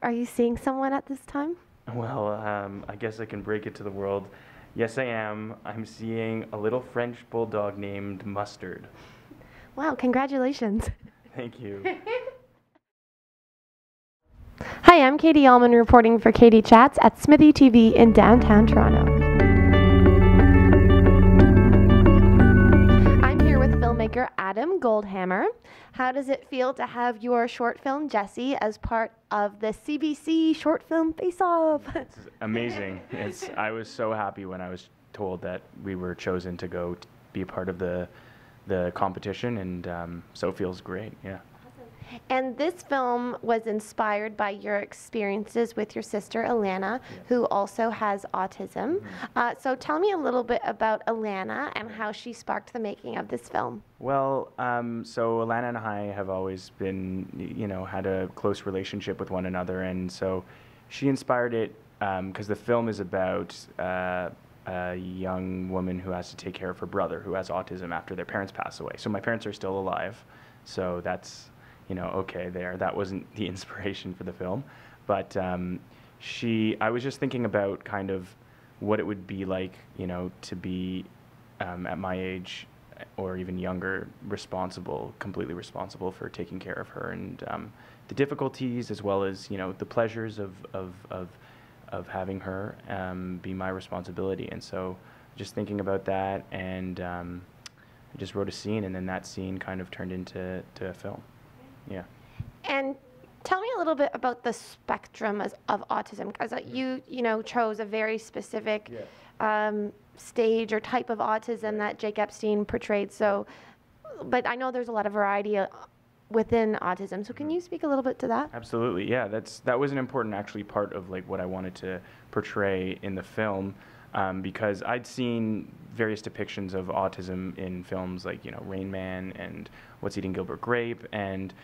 Are you seeing someone at this time? Well, I guess I can break it to the world. Yes, I am. I'm seeing a little French bulldog named Mustard. Wow, congratulations. Thank you. Hi, I'm Katie Uhlmann reporting for Katie Chats at SMITHEE TV in downtown Toronto. I'm here with filmmaker Adam Goldhammer. How does it feel to have your short film, Jessie, as part of the CBC Short Film Faceoff? It's amazing. I was so happy when I was told that we were chosen to go be a part of the competition, and so it feels great. Yeah. And this film was inspired by your experiences with your sister, Alana, who also has autism. So tell me a little bit about Alana and how she sparked the making of this film. Well, so Alana and I have always been, had a close relationship with one another, and so she inspired it because the film is about a young woman who has to take care of her brother who has autism after their parents pass away. So my parents are still alive, so that's okay there. That wasn't the inspiration for the film. But I was just thinking about kind of what it would be like, to be at my age or even younger, completely responsible for taking care of her, and the difficulties as well as, the pleasures of having her be my responsibility. And so just thinking about that, and I just wrote a scene, and then that scene kind of turned into a film. Yeah. And tell me a little bit about the spectrum of autism, because you chose a very specific stage or type of autism that Jake Epstein portrayed. So, but I know there's a lot of variety within autism. So can you speak a little bit to that? Absolutely. Yeah, that was an important actually part of what I wanted to portray in the film. Because I'd seen various depictions of autism in films like, Rain Man and What's Eating Gilbert Grape, and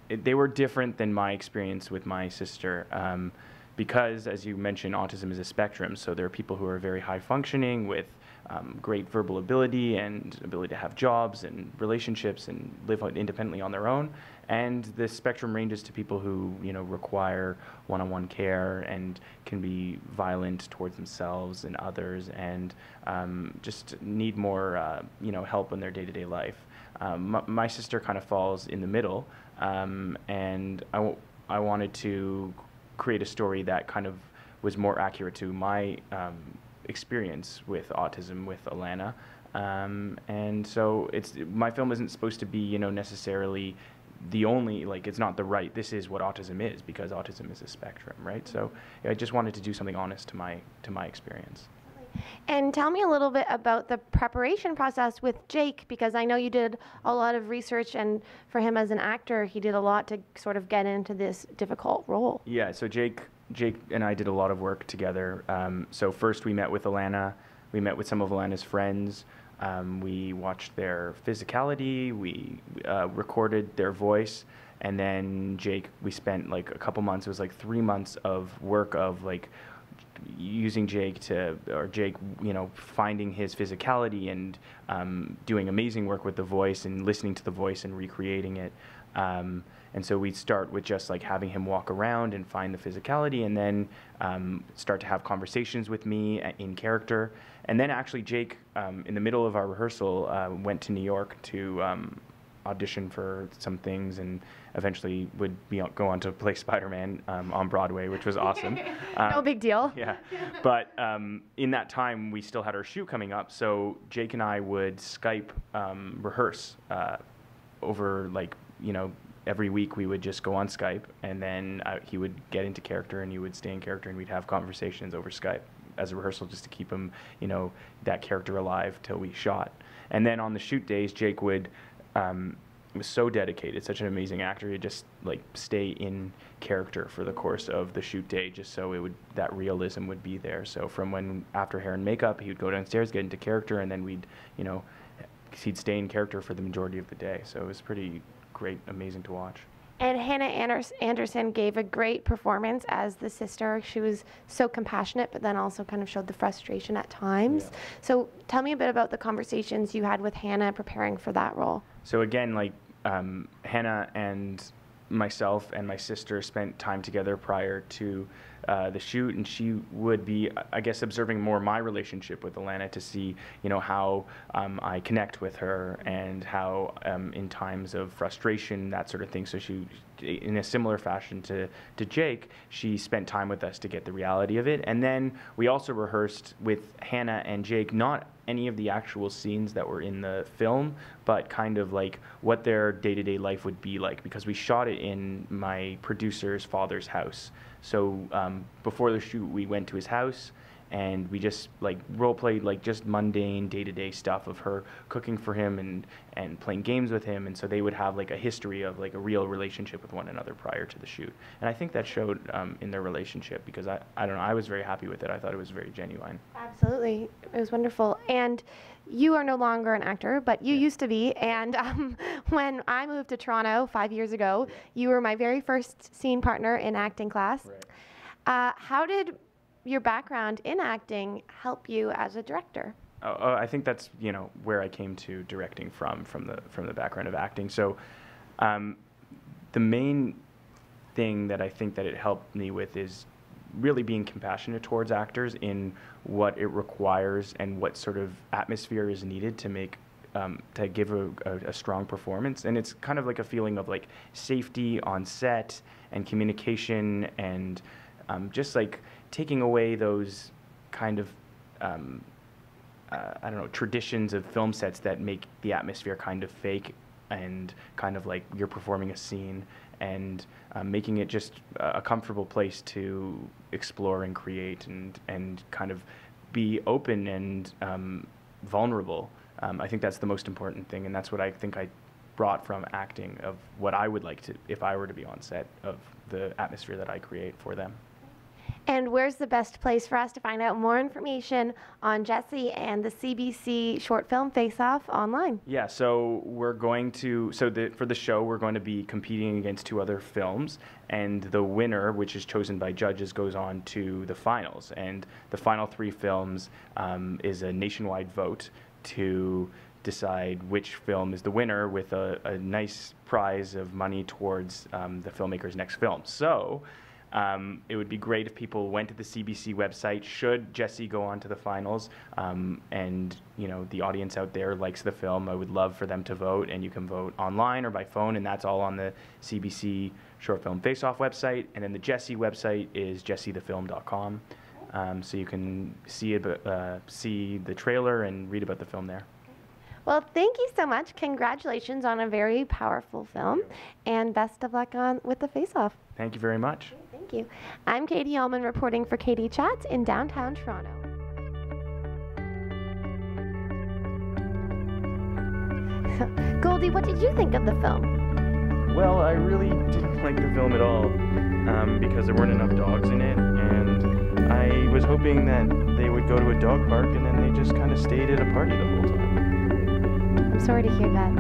they were different than my experience with my sister. Because, as you mentioned, autism is a spectrum, so there are people who are very high functioning with great verbal ability and ability to have jobs and relationships and live independently on their own. And the spectrum ranges to people who, require one-on-one care and can be violent towards themselves and others, and just need more, help in their day-to-day life. My sister kind of falls in the middle, and I wanted to create a story that kind of was more accurate to my experience with autism with Alana. And so my film isn't supposed to be, necessarily the only, it's not this is what autism is, because autism is a spectrum, right? So I just wanted to do something honest to my experience. And tell me a little bit about the preparation process with Jake, because I know you did a lot of research, and for him as an actor, he did a lot to sort of get into this difficult role. Yeah, so Jake and I did a lot of work together. So first we met with Alana, we met with some of Alana's friends, we watched their physicality, we recorded their voice, and then Jake, we spent a couple months, it was 3 months of work of using Jake finding his physicality and doing amazing work with the voice and listening to the voice and recreating it. And so we'd start with just having him walk around and find the physicality, and then start to have conversations with me in character. And then actually Jake, in the middle of our rehearsal, went to New York to audition for some things, and eventually would go on to play Spider-Man on Broadway, which was awesome. No big deal. Yeah, but in that time we still had our shoot coming up, so Jake and I would Skype rehearse over every week. We would just go on Skype, and then he would get into character and he would stay in character, and we'd have conversations over Skype as a rehearsal just to keep him, that character alive till we shot. And then on the shoot days, Jake would was so dedicated, such an amazing actor. He'd just stay in character for the course of the shoot day, just so that realism would be there. So from after hair and makeup, he would go downstairs, get into character, and then he'd stay in character for the majority of the day. So it was pretty great, amazing to watch. And Hannah Anderson gave a great performance as the sister. She was so compassionate, but then also kind of showed the frustration at times. Yeah. So tell me a bit about the conversations you had with Hannah preparing for that role. So again, Hannah and myself and my sister spent time together prior to the shoot, and she would be, I guess, observing more my relationship with Alana to see, you know, how I connect with her and how in times of frustration, that sort of thing. So she, in a similar fashion to Jake, she spent time with us to get the reality of it. And then we also rehearsed with Hannah and Jake, not any of the actual scenes that were in the film, but kind of like what their day-to-day life would be like, because we shot it in my producer's father's house. So before the shoot, we went to his house and we just like role played like just mundane day-to-day stuff of her cooking for him and playing games with him. And so they would have like a history of like a real relationship with one another prior to the shoot. And I think that showed in their relationship, because I don't know, I was very happy with it. I thought it was very genuine. Absolutely. It was wonderful. And you are no longer an actor, but you used to be. And when I moved to Toronto 5 years ago, you were my very first scene partner in acting class. Right. How did your background in acting help you as a director? I think that's, you know, where I came to directing from the background of acting. So the main thing that I think that it helped me with is really being compassionate towards actors in what it requires and what sort of atmosphere is needed to make to give a strong performance. And it's kind of like a feeling of like safety on set and communication and just like taking away those kind of I don't know, traditions of film sets that make the atmosphere kind of fake and kind of like you're performing a scene, and making it just a comfortable place to explore and create and kind of be open and vulnerable. I think that's the most important thing, and that's what I think I brought from acting, of what I would like to, if I were to be on set, of the atmosphere that I create for them. And where's the best place for us to find out more information on Jesse and the CBC short film Faceoff online? Yeah, so we're going to, for the show, we're going to be competing against 2 other films, and the winner, which is chosen by judges, goes on to the finals. And the final 3 films is a nationwide vote to decide which film is the winner, with a nice prize of money towards the filmmaker's next film. So it would be great if people went to the CBC website should Jesse go on to the finals, and you know, the audience out there likes the film. I would love for them to vote, and you can vote online or by phone, and that's all on the CBC Short Film Faceoff website. And then the Jesse website is jessethefilm.com, so you can see the trailer and read about the film there. Well, thank you so much. Congratulations on a very powerful film, and best of luck with the Faceoff. Thank you very much. Thank you. I'm Katie Uhlmann reporting for Katie Chats in downtown Toronto. Goldie, what did you think of the film? Well, I really didn't like the film at all, because there weren't enough dogs in it, and I was hoping that they would go to a dog park, and then they just kind of stayed at a party the whole time. I'm sorry to hear that.